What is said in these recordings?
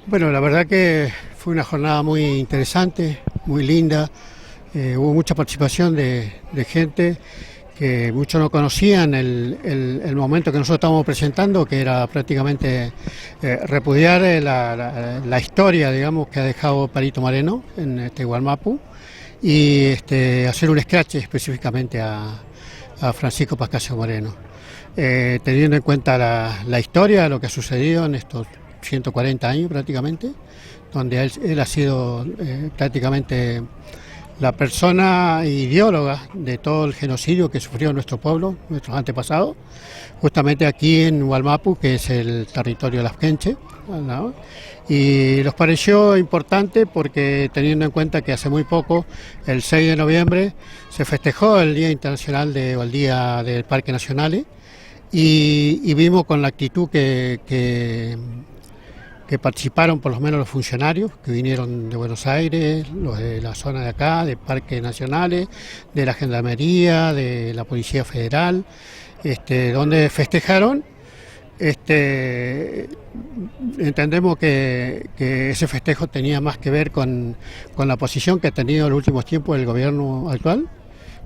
Bueno, la verdad que fue una jornada muy interesante, muy linda. Hubo mucha participación de gente que muchos no conocían el momento que nosotros estábamos presentando, que era prácticamente repudiar la historia, digamos, que ha dejado Perito Moreno en Gualmapu y hacer un scratch específicamente a Francisco Pascasio Moreno. Teniendo en cuenta la historia, lo que ha sucedido en estos 140 años prácticamente, donde él ha sido prácticamente la persona ideóloga de todo el genocidio que sufrió nuestro pueblo, nuestros antepasados, justamente aquí en Gualmapu, que es el territorio de las Quenches, ¿no? Y nos pareció importante porque teniendo en cuenta que hace muy poco, el 6 de noviembre, se festejó el Día Internacional o el Día del Parque Nacional y vimos con la actitud que participaron por lo menos los funcionarios que vinieron de Buenos Aires, los de la zona de acá, de parques nacionales, de la Gendarmería, de la Policía Federal, donde festejaron. Entendemos que ese festejo tenía más que ver con la posición que ha tenido en los últimos tiempos el gobierno actual,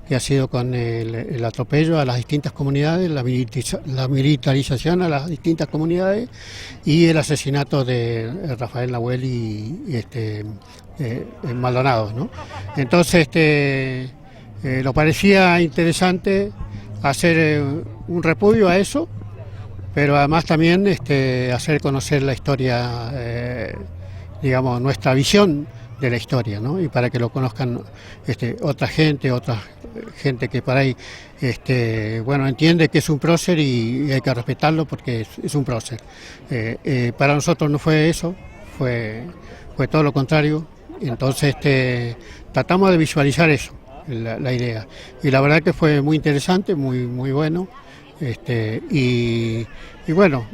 que ha sido con el atropello a las distintas comunidades, la militarización a las distintas comunidades y el asesinato de Rafael Nahuel y Maldonado, ¿no? Entonces, nos parecía interesante hacer un repudio a eso, pero además también hacer conocer la historia, digamos, nuestra visión de la historia, ¿no? Y para que lo conozcan otra gente que por ahí bueno, entiende que es un prócer y hay que respetarlo porque es un prócer. Para nosotros no fue eso, fue todo lo contrario. Entonces tratamos de visualizar eso, la idea. Y la verdad que fue muy interesante, muy bueno. Y bueno,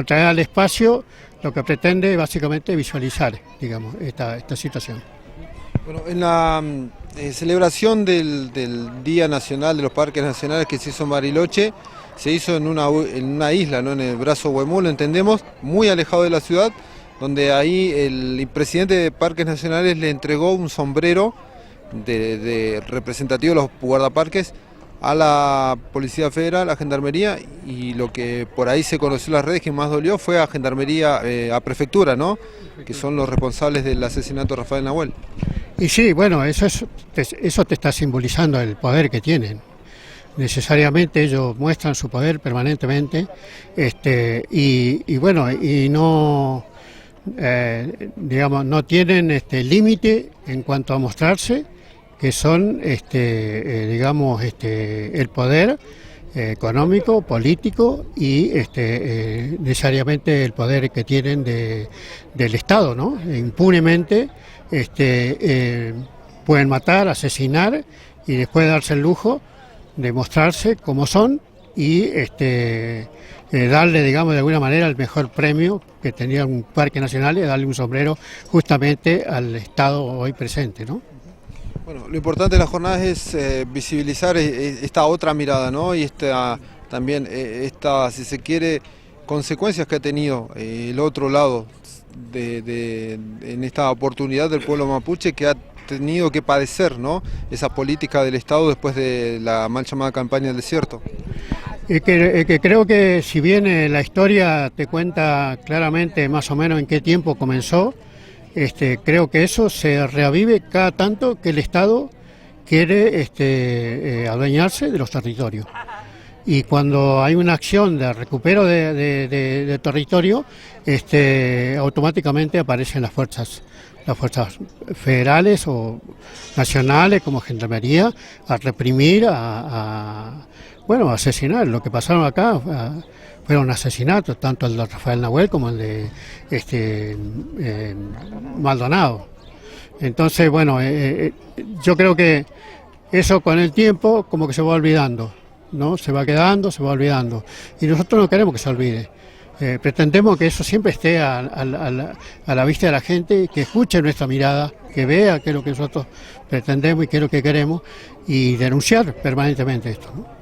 traer al espacio lo que pretende básicamente visualizar, digamos, esta situación. Bueno, en la celebración del Día Nacional de los Parques Nacionales que se hizo en Bariloche, se hizo en una isla, ¿no? En el Brazo Huemul, lo entendemos, muy alejado de la ciudad, donde ahí el presidente de Parques Nacionales le entregó un sombrero de representativo de los guardaparques a la Policía Federal, a Gendarmería, y lo que por ahí se conoció en las redes que más dolió fue a Gendarmería, a Prefectura, ¿no? Que son los responsables del asesinato de Rafael Nahuel. Y sí, bueno, eso te está simbolizando el poder que tienen. Necesariamente ellos muestran su poder permanentemente, y bueno, y no, digamos, no tienen límite en cuanto a mostrarse, que son, digamos, el poder económico, político y necesariamente el poder que tienen del Estado, ¿no? Impunemente pueden matar, asesinar y después darse el lujo de mostrarse como son y darle, digamos, de alguna manera el mejor premio que tenía un parque nacional y darle un sombrero justamente al Estado hoy presente, ¿no? Bueno, lo importante de las jornadas es visibilizar esta otra mirada, ¿no? Y también si se quiere, consecuencias que ha tenido el otro lado en esta oportunidad del pueblo mapuche que ha tenido que padecer, ¿no? Esa política del Estado después de la mal llamada campaña del desierto. Que creo que si bien la historia te cuenta claramente más o menos en qué tiempo comenzó, creo que eso se reavive cada tanto que el Estado quiere adueñarse de los territorios. Y cuando hay una acción de recupero de territorio, automáticamente aparecen las fuerzas federales o nacionales como Gendarmería a reprimir, bueno, a asesinar. Lo que pasaron acá fueron asesinatos, tanto el de Rafael Nahuel como el de Maldonado. Entonces, bueno, yo creo que eso con el tiempo como que se va olvidando, ¿no? Se va quedando, se va olvidando. Y nosotros no queremos que se olvide. Pretendemos que eso siempre esté a la vista de la gente, que escuche nuestra mirada, que vea qué es lo que nosotros pretendemos y qué es lo que queremos y denunciar permanentemente esto, ¿no?